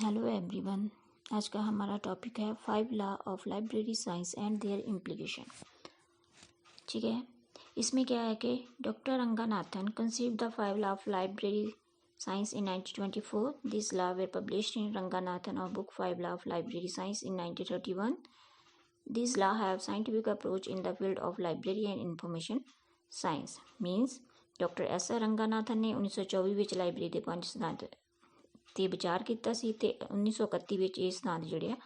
Hello everyone. आज का हमारा टॉपिक है 5 law of library science and their implication. ठीक है, इसमें क्या है कि doctor Ranganathan conceive the 5 law of library science in 1924. This law were published in Ranganathan of book 5 Law of Library Science in 1931. These law have scientific approach in the field of library and information science. Means doctor S R Ranganathan ने 1924 ਵਿੱਚ library ਦੇ 5 ਸਿਧਾਂਤ ਤੇ ਵਿਚਾਰ ਕੀਤਾ ਸੀ ਤੇ 1931 ਵਿੱਚ ਇਹ ਸਿਧਾਂਤ ਜਿਹੜੇ ਆ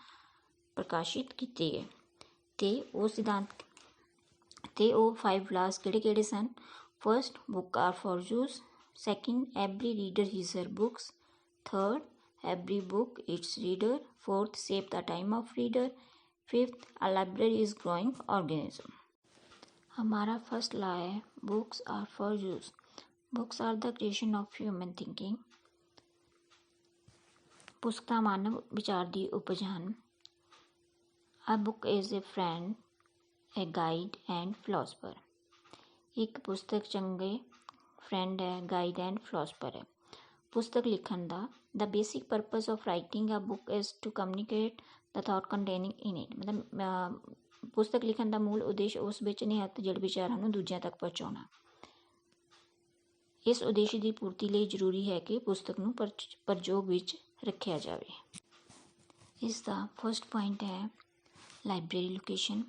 ਪ੍ਰਕਾਸ਼ਿਤ ਕੀਤੇ ਗਏ ਤੇ ਉਹ ਸਿਧਾਂਤ ਤੇ ਉਹ 5 ਲਾਸ ਕਿਹੜੇ ਸਨ। First, book are for use. Second, every reader his her books. Third, every book its reader. Fourth, save the time of reader. Fifth, a library is growing organism. हमारा फर्स्ट लॉ है books are for use. Books are the creation of human thinking. पुस्तकां मानव विचार की उपज ਹਨ। A book is a friend, a guide and philosopher. एक पुस्तक चंगे फ्रेंड है, गाइड एंड फिलोसफर है। पुस्तक लिखण ਦਾ the basic purpose of writing a book is to communicate the thought containing in it. मतलब पुस्तक लिखण ਦਾ मूल उद्देश्य ਉਸ ਵਿੱਚ ਨਿਹਿਤ ਜਿਹੜੇ ਵਿਚਾਰਾਂ ਨੂੰ ਦੂਜਿਆਂ ਤੱਕ ਪਹੁੰਚਾਉਣਾ। ਇਸ ਉਦੇਸ਼ ਦੀ ਪੂਰਤੀ ਲਈ ਜ਼ਰੂਰੀ ਹੈ ਕਿ ਪੁਸਤਕ ਨੂੰ ਪ੍ਰਯੋਗ ਵਿੱਚ ਰੱਖਿਆ ਜਾਵੇ। ਇਸ ਦਾ ਫਸਟ ਪੁਆਇੰਟ ਹੈ ਲਾਇਬ੍ਰੇਰੀ ਲੋਕੇਸ਼ਨ।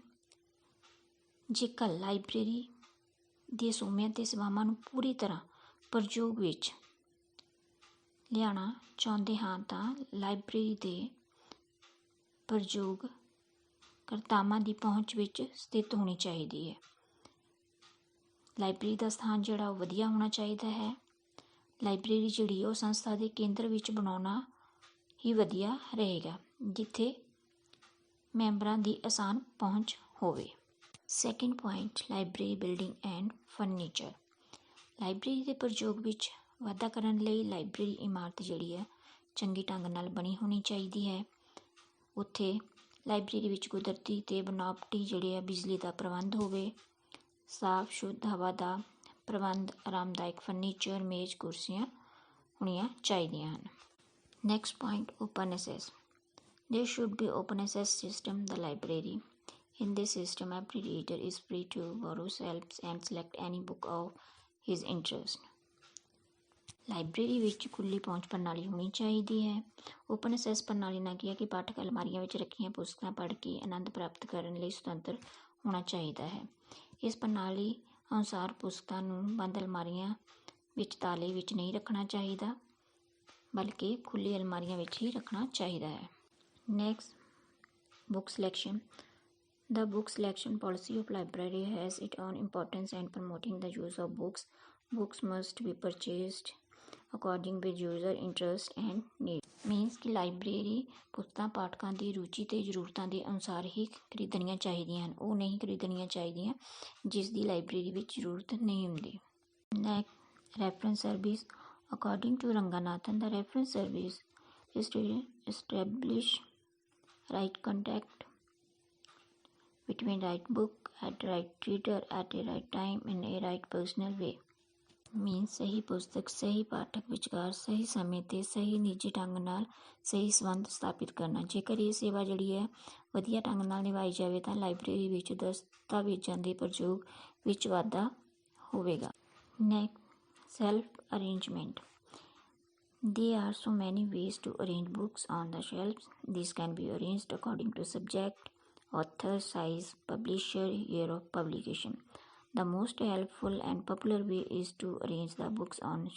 ਜੇਕਰ ਲਾਇਬ੍ਰੇਰੀ ਦੀਆਂ ਸੋਮਿਆਂ ਅਤੇ ਸੇਵਾਵਾਂ ਨੂੰ ਪੂਰੀ ਤਰ੍ਹਾਂ ਪ੍ਰਯੋਗ ਵਿੱਚ ਲਿਆਉਣਾ ਚਾਹੁੰਦੇ ਹਾਂ ਤਾਂ ਲਾਇਬ੍ਰੇਰੀ ਦੇ ਪ੍ਰਯੋਗ ਕਰਤਾਵਾਂ ਦੀ ਪਹੁੰਚ ਵਿੱਚ ਸਥਿਤ ਹੋਣੀ ਚਾਹੀਦੀ ਹੈ। ਲਾਇਬ੍ਰੇਰੀ ਦਾ ਸਥਾਨ ਜਿਹੜਾ ਉਹ ਵਧੀਆ ਹੋਣਾ ਚਾਹੀਦਾ ਹੈ। ਲਾਇਬ੍ਰੇਰੀ ਜਿਹੜੀ ਉਹ ਸੰਸਥਾ ਦੇ ਕੇਂਦਰ ਵਿੱਚ ਬਣਾਉਣਾ ਹੀ ਵਧੀਆ ਰਹੇਗਾ, ਜਿੱਥੇ ਮੈਂਬਰਾਂ ਦੀ ਆਸਾਨ ਪਹੁੰਚ ਹੋਵੇ। Second point, library building and furniture. Library ਦੇ ਪ੍ਰਯੋਗ ਵਿੱਚ ਵਾਧਾ ਕਰਨ ਲਈ ਲਾਇਬ੍ਰੇਰੀ ਇਮਾਰਤ ਜਿਹੜੀ ਹੈ ਚੰਗੇ ਢੰਗ ਨਾਲ ਬਣੀ ਹੋਣੀ ਚਾਹੀਦੀ ਹੈ। ਉੱਥੇ ਲਾਇਬ੍ਰੇਰੀ ਵਿੱਚ ਕੁਦਰਤੀ ਅਤੇ ਬਨਾਵਟੀ ਜਿਹੜੇ ਆ ਬਿਜਲੀ ਦਾ ਪ੍ਰਬੰਧ ਹੋਵੇ, ਸਾਫ਼ ਸ਼ੁੱਧ ਹਵਾ ਦਾ ਪ੍ਰਬੰਧ, ਆਰਾਮਦਾਇਕ ਫਰਨੀਚਰ, ਮੇਜ਼, ਕੁਰਸੀਆਂ ਹੋਣੀਆਂ ਚਾਹੀਦੀਆਂ ਹਨ। Next point, open access. There should be open access system the library. In this system, every reader is free to borrow, help and select any book of his interest. Library ਵਿੱਚ ਖੁੱਲ੍ਹੀ ਪਹੁੰਚ ਪ੍ਰਣਾਲੀ ਹੋਣੀ ਚਾਹੀਦੀ ਹੈ। ਓਪਨ ਅਸੈਸ ਪ੍ਰਣਾਲੀ ਨਾਲ ਕੀ ਹੈ ਕਿ ਪਾਠਕ ਅਲਮਾਰੀਆਂ ਵਿੱਚ ਰੱਖੀਆਂ ਪੁਸਤਕਾਂ ਪੜ੍ਹ ਕੇ ਆਨੰਦ ਪ੍ਰਾਪਤ ਕਰਨ ਲਈ ਸੁਤੰਤਰ ਹੋਣਾ ਚਾਹੀਦਾ ਹੈ। ਇਸ ਪ੍ਰਣਾਲੀ ਅਨੁਸਾਰ ਪੁਸਤਕਾਂ ਨੂੰ ਬੰਦ ਅਲਮਾਰੀਆਂ ਵਿੱਚ ਤਾਲੇ ਵਿੱਚ ਨਹੀਂ ਰੱਖਣਾ ਚਾਹੀਦਾ, ਬਲਕਿ ਖੁੱਲ੍ਹੀ ਅਲਮਾਰੀਆਂ ਵਿੱਚ ਹੀ ਰੱਖਣਾ ਚਾਹੀਦਾ ਹੈ। Next, book selection. The book selection policy of library has its own importance in promoting the use of books. Books must be purchased according with user interest and need. Means ਕਿ ਲਾਇਬ੍ਰੇਰੀ ਪੁਸਤਕਾਂ ਪਾਠਕਾਂ ਦੀ ਰੁਚੀ ਅਤੇ ਜ਼ਰੂਰਤਾਂ ਦੇ ਅਨੁਸਾਰ ਹੀ ਖਰੀਦਣੀਆਂ ਚਾਹੀਦੀਆਂ ਹਨ। ਉਹ ਨਹੀਂ ਖਰੀਦਣੀਆਂ ਚਾਹੀਦੀਆਂ ਜਿਸ ਦੀ ਲਾਇਬ੍ਰੇਰੀ ਵਿੱਚ ਜ਼ਰੂਰਤ ਨਹੀਂ ਹੁੰਦੀ। Next, reference service. According to Ranganathan, the reference service is to establish right contact between right book at right reader at a right time in a right personal way. Means ਸਹੀ ਪੁਸਤਕ ਸਹੀ ਪਾਠਕ ਵਿਚਕਾਰ ਸਹੀ ਸਮੇਂ 'ਤੇ ਸਹੀ ਨਿੱਜੀ ਢੰਗ ਨਾਲ ਸਹੀ ਸੰਬੰਧ ਸਥਾਪਿਤ ਕਰਨਾ। ਜੇਕਰ ਇਹ ਸੇਵਾ ਜਿਹੜੀ ਹੈ ਵਧੀਆ ਢੰਗ ਨਾਲ ਨਿਭਾਈ ਜਾਵੇ ਤਾਂ ਲਾਇਬ੍ਰੇਰੀ ਵਿੱਚ ਦਸਤਾਵੇਜ਼ਾਂ ਦੇ ਪ੍ਰਯੋਗ ਵਿੱਚ ਵਾਧਾ ਹੋਵੇਗਾ। Next, self arrangement. There are so many ways to arrange books on the shelves. These can be arranged according to subject, author, size, publisher, year of publication. The most helpful and popular way is to arrange the books on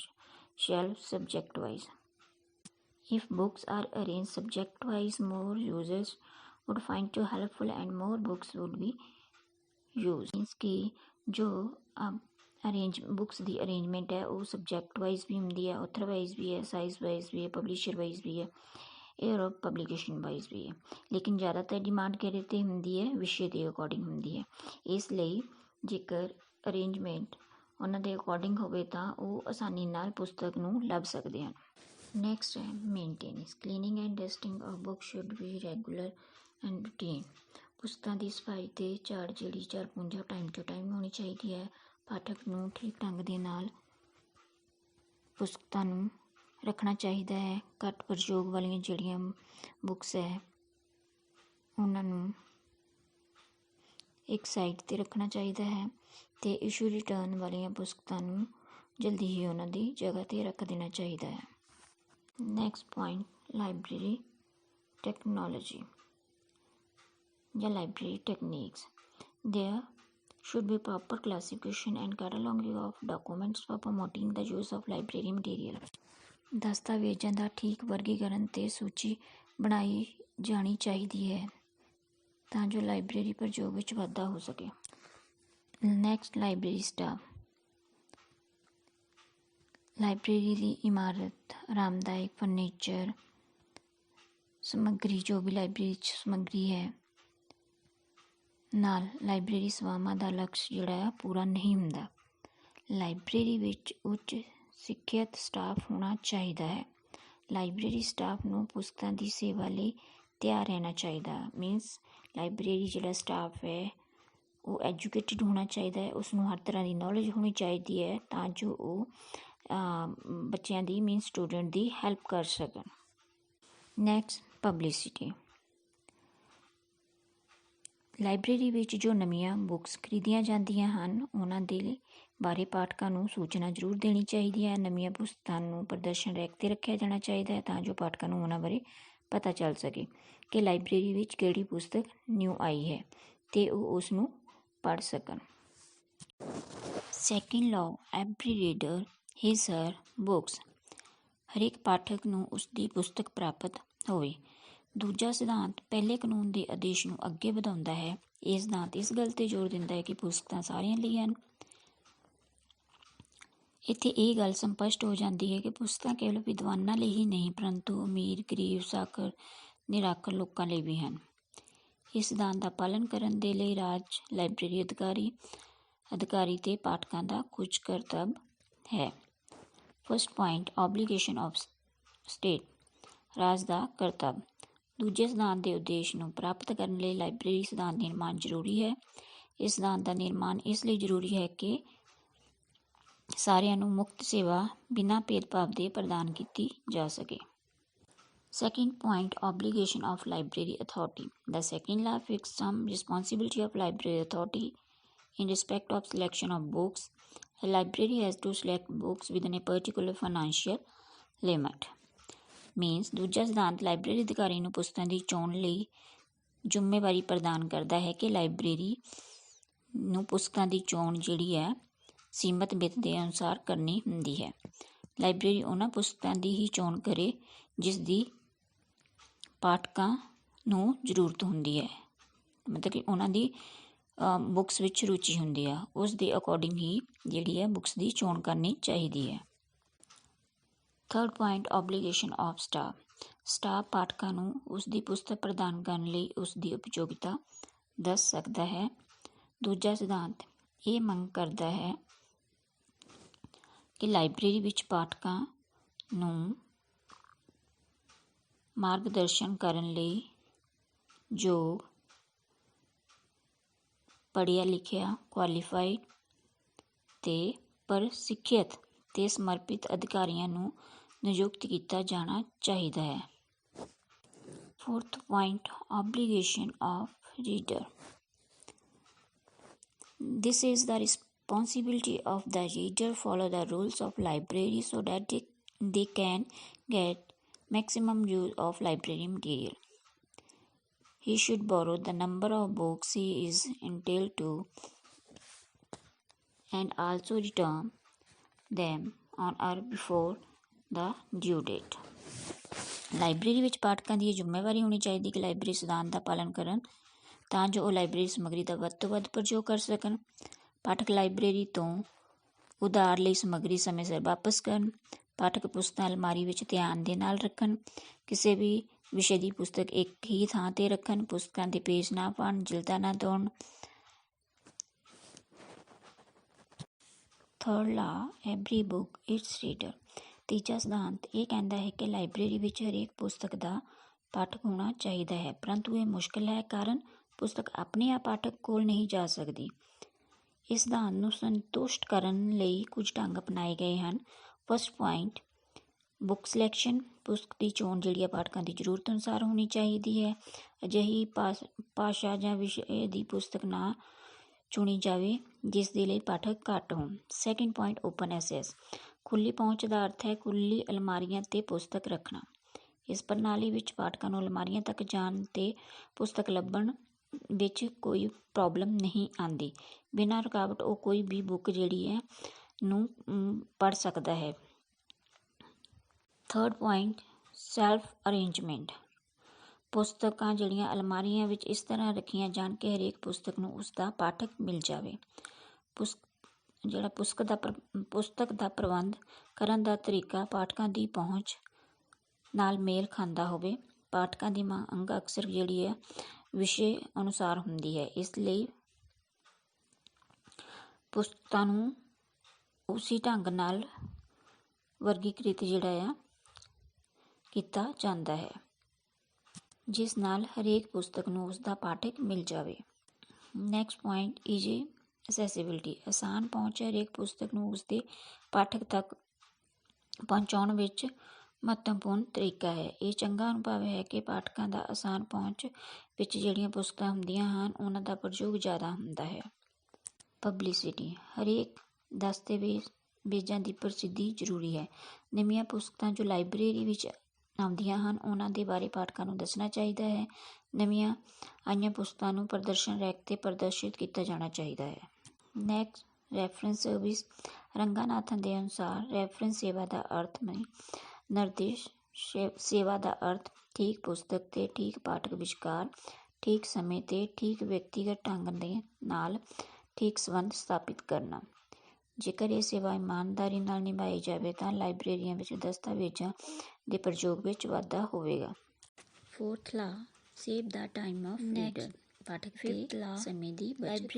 shelves subject-wise. If books are arranged subject-wise, more users would find it helpful and more books would be used. Means कि जो books ਦੀ arrangement ਹੈ ਉਹ subject wise ਵੀ ਹੁੰਦੀ ਹੈ, author wise ਵੀ ਹੈ, size wise ਵੀ ਹੈ, publisher wise ਵੀ ਹੈ, air of publication wise ਵੀ ਹੈ। ਲੇਕਿਨ ਜ਼ਿਆਦਾਤਰ ਡਿਮਾਂਡ ਕਿਹਦੇ 'ਤੇ ਹੁੰਦੀ ਹੈ? ਵਿਸ਼ੇ ਦੇ ਅਕੋਰਡਿੰਗ ਹੁੰਦੀ ਹੈ। ਇਸ ਲਈ ਜੇਕਰ ਅਰੇਂਜਮੈਂਟ ਉਹਨਾਂ ਦੇ ਅਕੋਰਡਿੰਗ ਹੋਵੇ ਤਾਂ ਉਹ ਆਸਾਨੀ ਨਾਲ ਪੁਸਤਕ ਨੂੰ ਲੱਭ ਸਕਦੇ ਹਨ। ਨੈਕਸਟ ਹੈ maintenance. Cleaning and dusting of book should be regular and routine. ਪੁਸਤਕਾਂ ਦੀ ਸਫਾਈ ਅਤੇ ਝਾੜ ਜਿਹੜੀ ਝਾੜ ਪੂੰਝਾ ਟਾਈਮ ਟੂ ਟਾਈਮ ਹੋਣੀ ਚਾਹੀਦੀ ਹੈ। ਪਾਠਕ ਨੂੰ ਠੀਕ ਢੰਗ ਦੇ ਨਾਲ ਪੁਸਤਕਾਂ ਨੂੰ ਰੱਖਣਾ ਚਾਹੀਦਾ ਹੈ। ਘੱਟ ਪ੍ਰਯੋਗ ਵਾਲੀਆਂ ਜਿਹੜੀਆਂ ਬੁੱਕਸ ਹੈ ਉਹਨਾਂ ਨੂੰ ਇੱਕ ਸਾਈਡ 'ਤੇ ਰੱਖਣਾ ਚਾਹੀਦਾ ਹੈ ਅਤੇ ਇਸ਼ੂ ਰਿਟਰਨ ਵਾਲੀਆਂ ਪੁਸਤਕਾਂ ਨੂੰ ਜਲਦੀ ਹੀ ਉਹਨਾਂ ਦੀ ਜਗ੍ਹਾ 'ਤੇ ਰੱਖ ਦੇਣਾ ਚਾਹੀਦਾ ਹੈ। ਨੈਕਸਟ ਪੁਆਇੰਟ, ਲਾਇਬ੍ਰੇਰੀ ਟੈਕਨੋਲੋਜੀ ਜਾਂ library techniques. There should be proper classification and cataloging of documents for promoting the use of library material. ਦਸਤਾਵੇਜ਼ਾਂ ਦਾ ਠੀਕ ਵਰਗੀਕਰਨ ਤੇ ਸੂਚੀ ਬਣਾਈ ਜਾਣੀ ਚਾਹੀਦੀ ਹੈ ਤਾਂ ਜੋ ਲਾਇਬ੍ਰੇਰੀ ਪ੍ਰਯੋਗ ਵਿੱਚ ਵਾਧਾ ਹੋ ਸਕੇ। Next, library staff. ਲਾਇਬ੍ਰੇਰੀ ਦੀ ਇਮਾਰਤ, ਆਰਾਮਦਾਇਕ ਫਰਨੀਚਰ, ਸਮੱਗਰੀ ਜੋ ਵੀ ਲਾਇਬ੍ਰੇਰੀ 'ਚ ਸਮੱਗਰੀ ਹੈ ਨਾਲ ਲਾਇਬ੍ਰੇਰੀ ਸੇਵਾਵਾਂ ਦਾ ਲਕਸ਼ ਜਿਹੜਾ ਆ ਪੂਰਾ ਨਹੀਂ ਹੁੰਦਾ। ਲਾਇਬ੍ਰੇਰੀ ਵਿੱਚ ਉੱਚ ਸਿੱਖਿਅਤ ਸਟਾਫ ਹੋਣਾ ਚਾਹੀਦਾ ਹੈ। ਲਾਇਬ੍ਰੇਰੀ ਸਟਾਫ ਨੂੰ ਪੁਸਤਕਾਂ ਦੀ ਸੇਵਾ ਲਈ ਤਿਆਰ ਰਹਿਣਾ ਚਾਹੀਦਾ। ਮੀਨਸ ਲਾਇਬ੍ਰੇਰੀ ਜਿਹੜਾ ਸਟਾਫ ਹੈ ਉਹ ਐਜੂਕੇਟਿਡ ਹੋਣਾ ਚਾਹੀਦਾ ਹੈ, ਉਸਨੂੰ ਹਰ ਤਰ੍ਹਾਂ ਦੀ ਨੌਲੇਜ ਹੋਣੀ ਚਾਹੀਦੀ ਹੈ ਤਾਂ ਜੋ ਉਹ ਬੱਚਿਆਂ ਦੀ ਮੀਨਸ ਸਟੂਡੈਂਟ ਦੀ ਹੈਲਪ ਕਰ ਸਕਣ। Next, publicity. ਲਾਇਬ੍ਰੇਰੀ ਵਿੱਚ ਜੋ ਨਵੀਆਂ ਬੁੱਕਸ ਖਰੀਦੀਆਂ ਜਾਂਦੀਆਂ ਹਨ ਉਹਨਾਂ ਦੇ ਬਾਰੇ ਪਾਠਕਾਂ ਨੂੰ ਸੂਚਨਾ ਜ਼ਰੂਰ ਦੇਣੀ ਚਾਹੀਦੀ ਹੈ। ਨਵੀਆਂ ਪੁਸਤਕਾਂ ਨੂੰ ਪ੍ਰਦਰਸ਼ਨ ਰੈਕ 'ਤੇ ਰੱਖਿਆ ਜਾਣਾ ਚਾਹੀਦਾ ਹੈ ਤਾਂ ਜੋ ਪਾਠਕਾਂ ਨੂੰ ਉਹਨਾਂ ਬਾਰੇ ਪਤਾ ਚੱਲ ਸਕੇ ਕਿ ਲਾਇਬ੍ਰੇਰੀ ਵਿੱਚ ਕਿਹੜੀ ਪੁਸਤਕ ਨਿਊ ਆਈ ਹੈ ਅਤੇ ਉਹ ਉਸ ਨੂੰ ਪੜ੍ਹ ਸਕਣ। Second law, every reader his her books. ਹਰੇਕ ਪਾਠਕ ਨੂੰ ਉਸਦੀ ਪੁਸਤਕ ਪ੍ਰਾਪਤ ਹੋਵੇ। ਦੂਜਾ ਸਿਧਾਂਤ ਪਹਿਲੇ ਕਾਨੂੰਨ ਦੇ ਆਦੇਸ਼ ਨੂੰ ਅੱਗੇ ਵਧਾਉਂਦਾ ਹੈ। ਇਹ ਸਿਧਾਂਤ ਇਸ ਗੱਲ 'ਤੇ ਜ਼ੋਰ ਦਿੰਦਾ ਹੈ ਕਿ ਪੁਸਤਕਾਂ ਸਾਰਿਆਂ ਲਈ ਹਨ। ਇੱਥੇ ਇਹ ਗੱਲ ਸਪਸ਼ਟ ਹੋ ਜਾਂਦੀ ਹੈ ਕਿ ਪੁਸਤਕਾਂ ਕੇਵਲ ਵਿਦਵਾਨਾਂ ਲਈ ਹੀ ਨਹੀਂ ਪਰੰਤੂ ਅਮੀਰ, ਗਰੀਬ, ਸਾਖਰ, ਨਿਰਾਖਰ ਲੋਕਾਂ ਲਈ ਵੀ ਹਨ। ਇਸ ਸਿਧਾਂਤ ਦਾ ਪਾਲਣ ਕਰਨ ਦੇ ਲਈ ਰਾਜ ਲਾਇਬ੍ਰੇਰੀ ਅਧਿਕਾਰੀ ਅਤੇ ਪਾਠਕਾਂ ਦਾ ਕੁਝ ਕਰਤੱਵ ਹੈ। First point, obligation of state. ਰਾਜ ਦਾ ਕਰਤੱਵ। ਦੂਜੇ ਸਿਧਾਂਤ ਦੇ ਉਦੇਸ਼ ਨੂੰ ਪ੍ਰਾਪਤ ਕਰਨ ਲਈ ਲਾਇਬ੍ਰੇਰੀ ਸਿਧਾਂਤ ਨਿਰਮਾਣ ਜ਼ਰੂਰੀ ਹੈ। ਇਸ ਸਿਧਾਂਤ ਦਾ ਨਿਰਮਾਣ ਇਸ ਲਈ ਜ਼ਰੂਰੀ ਹੈ ਕਿ ਸਾਰਿਆਂ ਨੂੰ ਮੁਕਤ ਸੇਵਾ ਬਿਨਾਂ ਭੇਦਭਾਵ ਦੇ ਪ੍ਰਦਾਨ ਕੀਤੀ ਜਾ ਸਕੇ। Second point, obligation of library authority. The second law fixes some responsibility of library authority in respect of selection of books. A library has to select books within a particular financial limit. Means ਦੂਜਾ ਸਿਧਾਂਤ library ਅਧਿਕਾਰੀ ਨੂੰ ਪੁਸਤਕਾਂ ਦੀ ਚੋਣ ਲਈ ਜ਼ਿੰਮੇਵਾਰੀ ਪ੍ਰਦਾਨ ਕਰਦਾ ਹੈ ਕਿ ਲਾਇਬ੍ਰੇਰੀ ਨੂੰ ਪੁਸਤਕਾਂ ਦੀ ਚੋਣ ਜਿਹੜੀ ਹੈ ਸੀਮਤ ਵਿੱਤ ਦੇ ਅਨੁਸਾਰ ਕਰਨੀ ਹੁੰਦੀ ਹੈ। ਲਾਇਬ੍ਰੇਰੀ ਉਹਨਾਂ ਪੁਸਤਕਾਂ ਦੀ ਹੀ ਚੋਣ ਕਰੇ ਜਿਸ ਦੀ ਪਾਠਕਾਂ ਨੂੰ ਜ਼ਰੂਰਤ ਹੁੰਦੀ ਹੈ, ਮਤਲਬ ਕਿ ਉਹਨਾਂ ਦੀ ਬੁੱਕਸ ਵਿੱਚ ਰੁਚੀ ਹੁੰਦੀ ਆ, ਉਸ ਦੇ ਅਕੋਰਡਿੰਗ ਹੀ ਜਿਹੜੀ ਹੈ ਬੁੱਕਸ ਦੀ ਚੋਣ ਕਰਨੀ ਚਾਹੀਦੀ ਹੈ। Third point, obligation of staff. Staff ਪਾਠਕਾਂ ਨੂੰ ਉਸ ਦੀ ਪੁਸਤਕ ਪ੍ਰਦਾਨ ਕਰਨ ਲਈ ਉਸ ਦੀ ਉਪਯੋਗਤਾ ਦੱਸ ਸਕਦਾ ਹੈ। ਦੂਜਾ ਸਿਧਾਂਤ ਇਹ ਮੰਗ ਕਰਦਾ ਹੈ ਕਿ ਲਾਇਬ੍ਰੇਰੀ ਵਿੱਚ ਪਾਠਕਾਂ ਨੂੰ ਮਾਰਗਦਰਸ਼ਨ ਕਰਨ ਲਈ ਜੋ ਪੜ੍ਹਿਆ ਲਿਖਿਆ, ਕੁਆਲੀਫਾਈਡ ਅਤੇ ਪ੍ਰਸਿੱਖਿਅਤ ਅਤੇ ਸਮਰਪਿਤ ਅਧਿਕਾਰੀਆਂ ਨੂੰ ਨਿਯੁਕਤ ਕੀਤਾ ਜਾਣਾ ਚਾਹੀਦਾ ਹੈ। Fourth point, obligation of reader. This is the responsibility of the reader follow the rules of library so that they can get maximum use of library material. He should borrow the number of books he is entitled to and also return them on or before the due date. Library ਵਿੱਚ ਪਾਠਕਾਂ ਦੀ ਇਹ ਜ਼ਿੰਮੇਵਾਰੀ ਹੋਣੀ ਚਾਹੀਦੀ ਕਿ library ਸਿਧਾਂਤ ਦਾ ਪਾਲਣ ਕਰਨ ਤਾਂ ਜੋ ਉਹ ਲਾਇਬ੍ਰੇਰੀ ਸਮੱਗਰੀ ਦਾ ਵੱਧ ਤੋਂ ਵੱਧ ਪ੍ਰਯੋਗ ਕਰ ਸਕਣ। ਪਾਠਕ ਲਾਇਬ੍ਰੇਰੀ ਤੋਂ ਉਧਾਰ ਲਈ ਸਮੱਗਰੀ ਸਮੇਂ ਸਿਰ ਵਾਪਸ ਕਰਨ। ਪਾਠਕ ਪੁਸਤਕਾਂ ਅਲਮਾਰੀ ਵਿੱਚ ਧਿਆਨ ਦੇ ਨਾਲ ਰੱਖਣ। ਕਿਸੇ ਵੀ ਵਿਸ਼ੇ ਦੀ ਪੁਸਤਕ ਇੱਕ ਹੀ ਥਾਂ 'ਤੇ ਰੱਖਣ। ਪੁਸਤਕਾਂ ਦੇ ਪੇਜ ਨਾ ਪਾਉਣ, ਜਿਲਦਾਂ ਨਾ ਤੋੜਨ। Third law, every book it's reader. ਤੀਜਾ ਸਿਧਾਂਤ ਇਹ ਕਹਿੰਦਾ ਹੈ ਕਿ ਲਾਇਬ੍ਰੇਰੀ ਵਿੱਚ ਹਰੇਕ ਪੁਸਤਕ ਦਾ ਪਾਠਕ ਹੋਣਾ ਚਾਹੀਦਾ ਹੈ ਪਰੰਤੂ ਇਹ ਮੁਸ਼ਕਿਲ ਹੈ ਕਾਰਨ ਪੁਸਤਕ ਆਪਣੇ ਆਪ ਪਾਠਕ ਕੋਲ ਨਹੀਂ ਜਾ ਸਕਦੀ। ਇਸ ਸਿਧਾਂਤ ਨੂੰ ਸੰਤੁਸ਼ਟ ਕਰਨ ਲਈ ਕੁਝ ਢੰਗ ਅਪਣਾਏ ਗਏ ਹਨ। ਫਸਟ ਪੁਆਇੰਟ, ਬੁੱਕ ਸਿਲੈਕਸ਼ਨ, ਪੁਸਤਕ ਦੀ ਚੋਣ ਜਿਹੜੀ ਆ ਪਾਠਕਾਂ ਦੀ ਜ਼ਰੂਰਤ ਅਨੁਸਾਰ ਹੋਣੀ ਚਾਹੀਦੀ ਹੈ। ਅਜਿਹੀ ਭਾਸ਼ਾ ਜਾਂ ਵਿਸ਼ੇ ਦੀ ਪੁਸਤਕ ਨਾ ਚੁਣੀ ਜਾਵੇ ਜਿਸ ਦੇ ਲਈ ਪਾਠਕ ਘੱਟ ਹੋਣ। Second point, open access. ਖੁੱਲ੍ਹੀ ਪਹੁੰਚ ਦਾ ਅਰਥ ਹੈ ਖੁੱਲ੍ਹੀ ਅਲਮਾਰੀਆਂ 'ਤੇ ਪੁਸਤਕ ਰੱਖਣਾ। ਇਸ ਪ੍ਰਣਾਲੀ ਵਿੱਚ ਪਾਠਕਾਂ ਨੂੰ ਅਲਮਾਰੀਆਂ ਤੱਕ ਜਾਣ 'ਤੇ ਪੁਸਤਕ ਲੱਭਣ ਵਿੱਚ ਕੋਈ ਪ੍ਰੋਬਲਮ ਨਹੀਂ ਆਉਂਦੀ। ਬਿਨਾਂ ਰੁਕਾਵਟ ਉਹ ਕੋਈ ਵੀ ਬੁੱਕ ਜਿਹੜੀ ਹੈ ਨੂੰ ਪੜ੍ਹ ਸਕਦਾ ਹੈ। Third point, self arrangement. ਪੁਸਤਕਾਂ ਜਿਹੜੀਆਂ ਅਲਮਾਰੀਆਂ ਵਿੱਚ ਇਸ ਤਰ੍ਹਾਂ ਰੱਖੀਆਂ ਜਾਣ ਕਿ ਹਰੇਕ ਪੁਸਤਕ ਨੂੰ ਉਸਦਾ ਪਾਠਕ ਮਿਲ ਜਾਵੇ। ਪੁਸਤਕ ਦਾ ਪ੍ਰਬੰਧ ਕਰਨ ਦਾ ਤਰੀਕਾ ਪਾਠਕਾਂ ਦੀ ਪਹੁੰਚ ਨਾਲ ਮੇਲ ਖਾਂਦਾ ਹੋਵੇ। ਪਾਠਕਾਂ ਦੀ ਮੰਗ ਅਕਸਰ ਜਿਹੜੀ ਹੈ ਵਿਸ਼ੇ ਅਨੁਸਾਰ ਹੁੰਦੀ ਹੈ, ਇਸ ਲਈ ਪੁਸਤਕਾਂ ਨੂੰ ਉਸੇ ਢੰਗ ਨਾਲ ਵਰਗੀਕ੍ਰਿਤ ਜਿਹੜਾ ਆ ਕੀਤਾ ਜਾਂਦਾ ਹੈ ਜਿਸ ਨਾਲ ਹਰੇਕ ਪੁਸਤਕ ਨੂੰ ਉਸਦਾ ਪਾਠਕ ਮਿਲ ਜਾਵੇ। Next point, easy accessibility. ਆਸਾਨ ਪਹੁੰਚ ਹਰੇਕ ਪੁਸਤਕ ਨੂੰ ਉਸਦੇ ਪਾਠਕ ਤੱਕ ਪਹੁੰਚਾਉਣ ਵਿੱਚ ਮਹੱਤਵਪੂਰਨ ਤਰੀਕਾ ਹੈ। ਇਹ ਚੰਗਾ ਅਨੁਭਵ ਹੈ ਕਿ ਪਾਠਕਾਂ ਦਾ ਆਸਾਨ ਪਹੁੰਚ ਵਿੱਚ ਜਿਹੜੀਆਂ ਪੁਸਤਕਾਂ ਹੁੰਦੀਆਂ ਹਨ ਉਹਨਾਂ ਦਾ ਪ੍ਰਯੋਗ ਜ਼ਿਆਦਾ ਹੁੰਦਾ ਹੈ। ਪਬਲਿਸਿਟੀ। ਹਰੇਕ ਦਸਤਾਵੇਜ਼ਾਂ ਦੀ ਪ੍ਰਸਿੱਧੀ ਜ਼ਰੂਰੀ ਹੈ। ਨਵੀਆਂ ਪੁਸਤਕਾਂ ਜੋ ਲਾਇਬ੍ਰੇਰੀ ਵਿੱਚ ਆਉਂਦੀਆਂ ਹਨ ਉਹਨਾਂ ਦੇ ਬਾਰੇ ਪਾਠਕਾਂ ਨੂੰ ਦੱਸਣਾ ਚਾਹੀਦਾ ਹੈ। ਨਵੀਆਂ ਆਈਆਂ ਪੁਸਤਕਾਂ ਨੂੰ ਪ੍ਰਦਰਸ਼ਨ ਰੈਕ 'ਤੇ ਪ੍ਰਦਰਸ਼ਿਤ ਕੀਤਾ ਜਾਣਾ ਚਾਹੀਦਾ ਹੈ। Next, reference service. ਰੰਗਾਨਾਥਨ ਦੇ ਅਨੁਸਾਰ ਰੈਫਰੈਂਸ ਸੇਵਾ ਦਾ ਅਰਥ ਨਿਰਦੇਸ਼ ਸੇਵਾ ਦਾ ਅਰਥ ਠੀਕ ਪੁਸਤਕ ਤੇ ਠੀਕ ਪਾਠਕ ਵਿਚਕਾਰ ਠੀਕ ਸਮੇਂ ਤੇ ਠੀਕ ਵਿਅਕਤੀਗਤ ਢੰਗ ਦੇ ਨਾਲ ਠੀਕ ਸੰਬੰਧ ਸਥਾਪਿਤ ਕਰਨਾ। ਜੇਕਰ ਇਹ ਸੇਵਾ ਇਮਾਨਦਾਰੀ ਨਾਲ ਨਿਭਾਈ ਜਾਵੇ ਤਾਂ ਲਾਇਬ੍ਰੇਰੀਆਂ ਵਿੱਚ ਦਸਤਾਵੇਜ਼ਾਂ ਦੇ ਪ੍ਰਯੋਗ ਵਿੱਚ ਵਾਧਾ ਹੋਵੇਗਾ। Fourth law, save the time of reader. ਪਾਠਕ ਦੇ ਸਮੇਂ ਦੀ ਬਚਤ।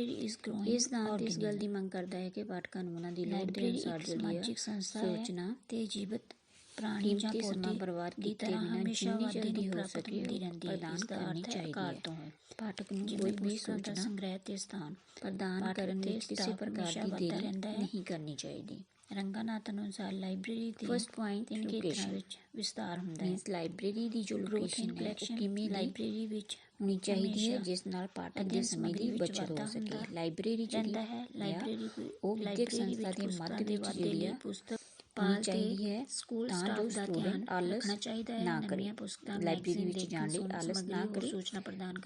ਇਸ ਨਾਂ ਤੇ ਇਸ ਗੱਲ ਦੀ ਮੰਗ ਕਰਦਾ ਹੈ ਕਿ ਪਾਠਕਾਂ ਨੂੰ ਉਹਨਾਂ ਦੀ ਲੋੜ ਦੇ ਅਨੁਸਾਰ ਜਿਹੜੀ ਸੋਚਣਾ ਤੇ ਜੀਵਤ ਪ੍ਰਾਣੀ ਜਾਂ ਸਮਾਂ ਬਰਬਾਦ ਕੀਤੇ ਬਿਨਾਂ ਜਿੰਨੀ ਜਲਦੀ ਹੋ ਸਕੇ ਪ੍ਰਦਾਨ ਕਰਨੀ ਚਾਹੀਦੀ ਹੈ। ਪਾਠਕ ਨੂੰ ਕੋਈ ਵੀ ਸੂਚਨਾ ਸੰਗ੍ਰਹਿ ਤੇ ਸਥਾਨ ਪ੍ਰਦਾਨ ਕਰਨ ਵਿੱਚ ਕਿਸੇ ਪ੍ਰਕਾਰ ਦੀ ਦੇਰੀ ਨਹੀਂ ਕਰਨੀ ਚਾਹੀਦੀ। ਰੰਗਾਨਾਥਨ ਅਨੁਸਾਰ ਲਾਇਬ੍ਰੇਰੀ ਦੇ ਫਸਟ ਪੁਆਇੰਟ ਤਿੰਨ ਖੇਤਰਾਂ ਵਿੱਚ ਵਿਸਤਾਰ ਹੁੰਦਾ ਹੈ। ਲਾਇਬ੍ਰੇਰੀ ਦੀ ਜੋ ਲੋਕੇਸ਼ਨ ਹੈ ਉਹ ਕਿਵੇਂ ਲਾਇਬ੍ਰੇਰੀ ਵਿੱਚ ਹੋਣੀ ਚਾਹੀਦੀ ਹੈ ਜਿਸ ਨਾਲ ਪਾਠਕ ਦੇ ਸਮੇਂ ਦੀ ਬਚਤ ਹੋ ਸਕੇ। ਲਾਇਬ੍ਰੇਰੀ ਜਿਹੜੀ ਹੈ ਉਹ ਵਿਦਿਅਕ ਸੰਸਥਾ ਦੇ ਮੱਧ ਵਿੱਚ ਜਿਹੜੀ ਹੈ ਹੋਣੀ ਚਾਹੀਦੀ ਹੈ ਤਾਂ ਜੋ ਸਟੂਡੈਂਟ ਆਲਸ ਨਾ ਕਰੇ, ਲਾਇਬ੍ਰੇਰੀ ਵਿੱਚ ਜਾਣ ਲਈ ਆਲਸ ਨਾ ਕਰੇ।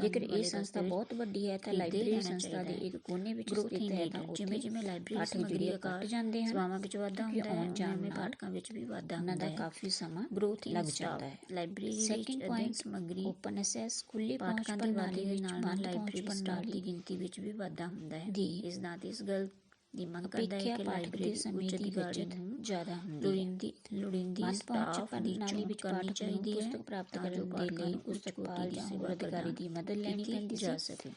ਜੇਕਰ ਇਹ ਸੰਸਥਾ ਬਹੁਤ ਵੱਡੀ ਹੈ ਤਾਂ ਲਾਇਬ੍ਰੇਰੀ ਸੰਸਥਾ ਦੇ ਇੱਕ ਕੋਨੇ ਵਿੱਚ ਸਥਿਤ ਹੈ ਤਾਂ ਉੱਥੇ ਪਾਠਕ ਜਿਹੜੇ ਘੱਟ ਜਾਂਦੇ ਹਨ ਕਿਉਂਕਿ ਆਉਣ ਜਾਣ ਨਾਲ ਉਹਨਾਂ ਦਾ ਕਾਫੀ ਸਮਾਂ ਲੱਗ ਜਾਂਦਾ ਹੈ। Second point, open access. ਖੁੱਲ੍ਹੀ ਪਹੁੰਚ ਪ੍ਰਣਾਲੀ ਵਿੱਚ ਬੰਦ ਪਹੁੰਚ ਪ੍ਰਣਾਲੀ ਦੀ ਗਿਣਤੀ ਵਿੱਚ ਵੀ ਵਾਧਾ ਹੁੰਦਾ ਹੈ। ਇਸ ਨਾਂ ਤੇ ਇਸ ਗੱਲ ਦੀ ਮੰਗ ਕਰਦਾ ਹੈ ਕਿ ਲਾਇਬ੍ਰੇਰੀ ਸਮੇਂ ਦੀ ਬਚਤ ਜ਼ਿਆਦਾ ਹੁੰਦੀ ਹੈ। ਲੋੜੀਂਦੀ ਸਟਾਫ ਦੀ ਚੋਣ ਕਰਨੀ ਚਾਹੀਦੀ ਹੈ ਪੁਸਤਕ ਪ੍ਰਾਪਤ ਕਰਨ ਦੇ ਲਈ ਪੁਸਤਕਪਾਲ ਜਾਂ ਹੋਰ ਅਧਿਕਾਰੀ ਦੀ ਮਦਦ ਲੈਣੀ ਪੈਂਦੀ ਜਾ ਸਕੇ।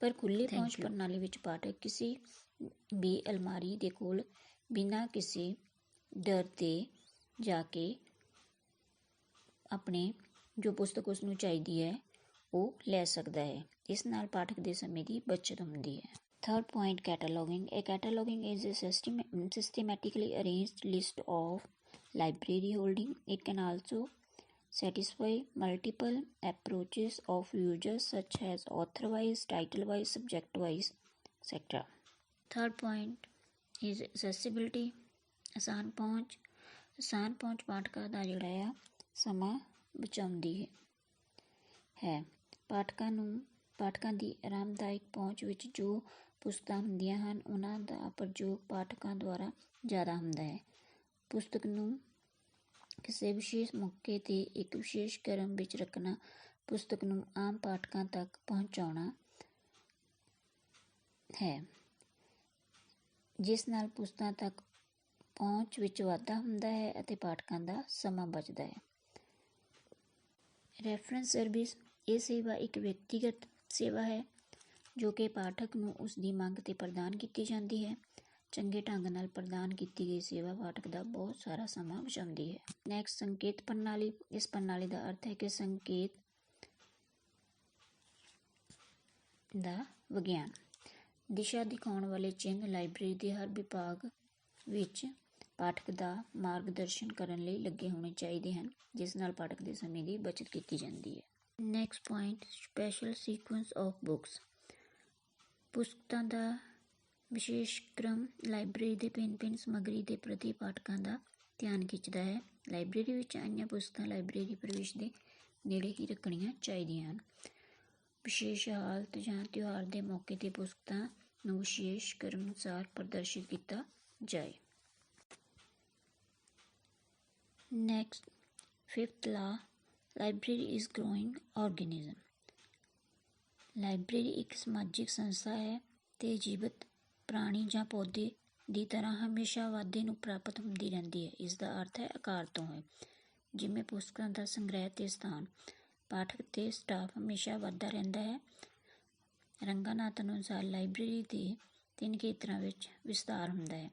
ਪਰ ਖੁੱਲ੍ਹੀ ਪਹੁੰਚ ਪ੍ਰਣਾਲੀ ਵਿੱਚ ਪਾਠਕ ਕਿਸੇ ਵੀ ਅਲਮਾਰੀ ਦੇ ਕੋਲ ਬਿਨਾਂ ਕਿਸੇ ਡਰ ਦੇ ਜਾ ਕੇ ਆਪਣੇ ਜੋ ਪੁਸਤਕ ਉਸਨੂੰ ਚਾਹੀਦੀ ਹੈ ਉਹ ਲੈ ਸਕਦਾ ਹੈ। ਇਸ ਨਾਲ ਪਾਠਕ ਦੇ ਸਮੇਂ ਦੀ ਬਚਤ ਹੁੰਦੀ ਹੈ। Third point, cataloging. A cataloging is a systematically arranged list of library holding. It can also satisfy multiple approaches of users such as author-wise, title-wise, subject-wise, etc. Third point is accessibility. ਆਸਾਨ ਪਹੁੰਚ ਪਾਠਕਾਂ ਦਾ ਜਿਹੜਾ ਆ ਸਮਾਂ ਬਚਾਉਂਦੀ ਹੈ। ਪਾਠਕਾਂ ਦੀ ਆਰਾਮਦਾਇਕ ਪਹੁੰਚ ਵਿੱਚ ਜੋ ਪੁਸਤਕਾਂ ਹੁੰਦੀਆਂ ਹਨ ਉਹਨਾਂ ਦਾ ਪ੍ਰਯੋਗ ਪਾਠਕਾਂ ਦੁਆਰਾ ਜ਼ਿਆਦਾ ਹੁੰਦਾ ਹੈ। ਪੁਸਤਕ ਨੂੰ ਕਿਸੇ ਵਿਸ਼ੇਸ਼ ਮੌਕੇ 'ਤੇ ਇੱਕ ਵਿਸ਼ੇਸ਼ ਕ੍ਰਮ ਵਿੱਚ ਰੱਖਣਾ ਪੁਸਤਕ ਨੂੰ ਆਮ ਪਾਠਕਾਂ ਤੱਕ ਪਹੁੰਚਾਉਣਾ ਹੈ ਜਿਸ ਨਾਲ ਪੁਸਤਕਾਂ ਤੱਕ ਪਹੁੰਚ ਵਿੱਚ ਵਾਧਾ ਹੁੰਦਾ ਹੈ ਅਤੇ ਪਾਠਕਾਂ ਦਾ ਸਮਾਂ ਬਚਦਾ ਹੈ। Reference service. ਇਹ ਸੇਵਾ ਇੱਕ ਵਿਅਕਤੀਗਤ ਸੇਵਾ ਹੈ ਜੋ ਕਿ ਪਾਠਕ ਨੂੰ ਉਸ ਦੀ ਮੰਗ 'ਤੇ ਪ੍ਰਦਾਨ ਕੀਤੀ ਜਾਂਦੀ ਹੈ। ਚੰਗੇ ਢੰਗ ਨਾਲ ਪ੍ਰਦਾਨ ਕੀਤੀ ਗਈ ਸੇਵਾ ਪਾਠਕ ਦਾ ਬਹੁਤ ਸਾਰਾ ਸਮਾਂ ਬਚਾਉਂਦੀ ਹੈ। ਨੈਕਸਟ, ਸੰਕੇਤ ਪ੍ਰਣਾਲੀ। ਇਸ ਪ੍ਰਣਾਲੀ ਦਾ ਅਰਥ ਹੈ ਕਿ ਸੰਕੇਤ ਦਾ ਵਿਗਿਆਨ। ਦਿਸ਼ਾ ਦਿਖਾਉਣ ਵਾਲੇ ਚਿੰਨ੍ਹ ਲਾਇਬ੍ਰੇਰੀ ਦੇ ਹਰ ਵਿਭਾਗ ਵਿੱਚ ਪਾਠਕ ਦਾ ਮਾਰਗਦਰਸ਼ਨ ਕਰਨ ਲਈ ਲੱਗੇ ਹੋਣੇ ਚਾਹੀਦੇ ਹਨ, ਜਿਸ ਨਾਲ ਪਾਠਕ ਦੇ ਸਮੇਂ ਦੀ ਬਚਤ ਕੀਤੀ ਜਾਂਦੀ ਹੈ। Next point, special sequence of books. ਪੁਸਤਕਾਂ ਦਾ ਵਿਸ਼ੇਸ਼ ਕ੍ਰਮ ਲਾਇਬ੍ਰੇਰੀ ਦੇ ਭਿੰਨ ਸਮੱਗਰੀ ਦੇ ਪ੍ਰਤੀ ਪਾਠਕਾਂ ਦਾ ਧਿਆਨ ਖਿੱਚਦਾ ਹੈ। ਲਾਇਬ੍ਰੇਰੀ ਵਿੱਚ ਆਈਆਂ ਪੁਸਤਕਾਂ ਲਾਇਬ੍ਰੇਰੀ ਪ੍ਰਵੇਸ਼ ਦੇ ਨੇੜੇ ਹੀ ਰੱਖਣੀਆਂ ਚਾਹੀਦੀਆਂ ਹਨ। ਵਿਸ਼ੇਸ਼ ਹਾਲਤ ਜਾਂ ਤਿਉਹਾਰ ਦੇ ਮੌਕੇ 'ਤੇ ਪੁਸਤਕਾਂ ਨੂੰ ਵਿਸ਼ੇਸ਼ ਕ੍ਰਮ ਅਨੁਸਾਰ ਪ੍ਰਦਰਸ਼ਿਤ ਕੀਤਾ ਜਾਏ। ਨੈਕਸਟ, ਫਿਫਥ ਲਾ, library is growing organism. Library ਇੱਕ ਸਮਾਜਿਕ ਸੰਸਥਾ ਹੈ ਅਤੇ ਜੀਵਤ ਪ੍ਰਾਣੀ ਜਾਂ ਪੌਦੇ ਦੀ ਤਰ੍ਹਾਂ ਹਮੇਸ਼ਾ ਵਾਧੇ ਨੂੰ ਪ੍ਰਾਪਤ ਹੁੰਦੀ ਰਹਿੰਦੀ ਹੈ। ਇਸ ਦਾ ਅਰਥ ਹੈ ਆਕਾਰ ਤੋਂ ਹੈ। ਜਿਵੇਂ ਪੁਸਤਕਾਂ ਦਾ ਸੰਗ੍ਰਹਿ ਅਤੇ ਸਥਾਨ, ਪਾਠਕ ਅਤੇ ਸਟਾਫ ਹਮੇਸ਼ਾ ਵੱਧਦਾ ਰਹਿੰਦਾ ਹੈ। ਰੰਗਾਨਾਥ ਅਨੁਸਾਰ ਲਾਇਬ੍ਰੇਰੀ ਦੇ 3 ਖੇਤਰਾਂ ਵਿੱਚ ਵਿਸਤਾਰ ਹੁੰਦਾ ਹੈ।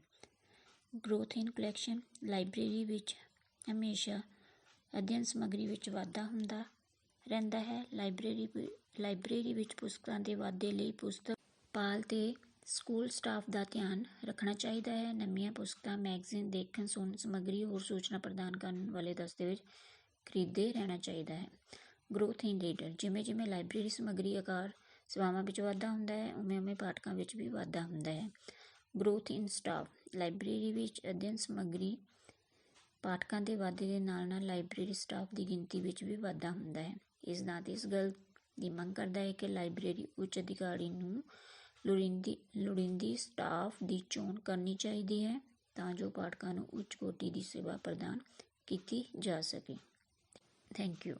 ਗਰੋਥ ਇਨ ਕਲੈਕਸ਼ਨ, ਲਾਇਬ੍ਰੇਰੀ ਵਿੱਚ ਹਮੇਸ਼ਾ ਅਧਿਐਨ ਸਮੱਗਰੀ ਵਿੱਚ ਵਾਧਾ ਹੁੰਦਾ ਰਹਿੰਦਾ ਹੈ। ਲਾਇਬ੍ਰੇਰੀ ਵਿੱਚ ਪੁਸਤਕਾਂ ਦੇ ਵਾਧੇ ਲਈ ਪੁਸਤਕ ਪਾਲ ਅਤੇ ਸਕੂਲ ਸਟਾਫ ਦਾ ਧਿਆਨ ਰੱਖਣਾ ਚਾਹੀਦਾ ਹੈ। ਨਵੀਆਂ ਪੁਸਤਕਾਂ, ਮੈਗਜ਼ੀਨ, ਦੇਖਣ ਸੁਣਨ ਸਮੱਗਰੀ, ਹੋਰ ਸੂਚਨਾ ਪ੍ਰਦਾਨ ਕਰਨ ਵਾਲੇ ਦਸਤਾਵੇਜ਼ ਖਰੀਦਦੇ ਰਹਿਣਾ ਚਾਹੀਦਾ ਹੈ। ਗਰੋਥ ਇਨ ਰੀਡਰ, ਜਿਵੇਂ ਲਾਇਬ੍ਰੇਰੀ ਸਮੱਗਰੀ ਆਕਾਰ ਸੇਵਾਵਾਂ ਵਿੱਚ ਵਾਧਾ ਹੁੰਦਾ ਹੈ, ਉਵੇਂ ਪਾਠਕਾਂ ਵਿੱਚ ਵੀ ਵਾਧਾ ਹੁੰਦਾ ਹੈ। ਗਰੋਥ ਇਨ ਸਟਾਫ, ਲਾਇਬ੍ਰੇਰੀ ਵਿੱਚ ਅਧਿਐਨ ਸਮੱਗਰੀ, ਪਾਠਕਾਂ ਦੇ ਵਾਧੇ ਦੇ ਨਾਲ ਲਾਇਬ੍ਰੇਰੀ ਸਟਾਫ ਦੀ ਗਿਣਤੀ ਵਿੱਚ ਵੀ ਵਾਧਾ ਹੁੰਦਾ ਹੈ। ਇਸ ਸਿਧਾਂਤ ਇਸ ਗੱਲ ਦੀ ਮੰਗ ਕਰਦਾ ਹੈ ਕਿ ਲਾਇਬ੍ਰੇਰੀ ਉੱਚ ਅਧਿਕਾਰੀ ਨੂੰ ਲੋੜੀਂਦੀ ਸਟਾਫ ਦੀ ਚੋਣ ਕਰਨੀ ਚਾਹੀਦੀ ਹੈ ਤਾਂ ਜੋ ਪਾਠਕਾਂ ਨੂੰ ਉੱਚ ਕੋਟੀ ਦੀ ਸੇਵਾ ਪ੍ਰਦਾਨ ਕੀਤੀ ਜਾ ਸਕੇ। Thank you.